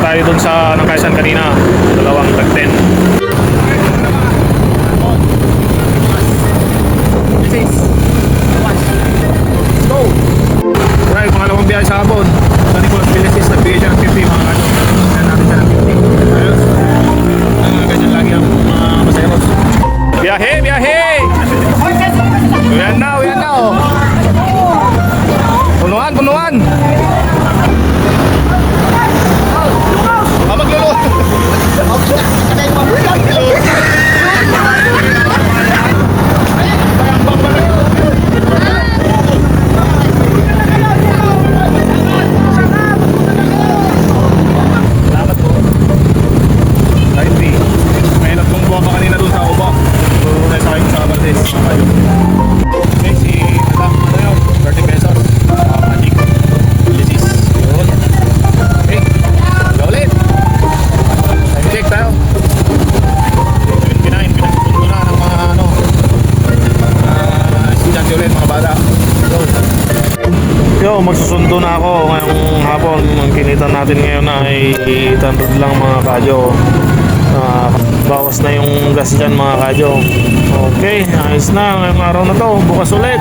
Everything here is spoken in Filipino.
tayo dun sa Nangkaisan kanina. Dalawang tag 10. Go! Alright, pangalawang biyahe sa hapon. Sa Nicolas Villasis, nagbigay siya ng 50 mga kano. Kaya natin siya ng 50. Ayos. Ganyan lagi ang mga maseros. Biyahe! Biyahe! Uyan na! Uyan na! Oh. Punuan! Punuan! Maglulo! Magsusundo na ako ngayong hapon. Ang kinita natin ngayon ay 800 lang mga kadyo. Bawas na yung gas dyan mga kadyo. Okay, ayos na ngayong araw na to. Bukas ulit.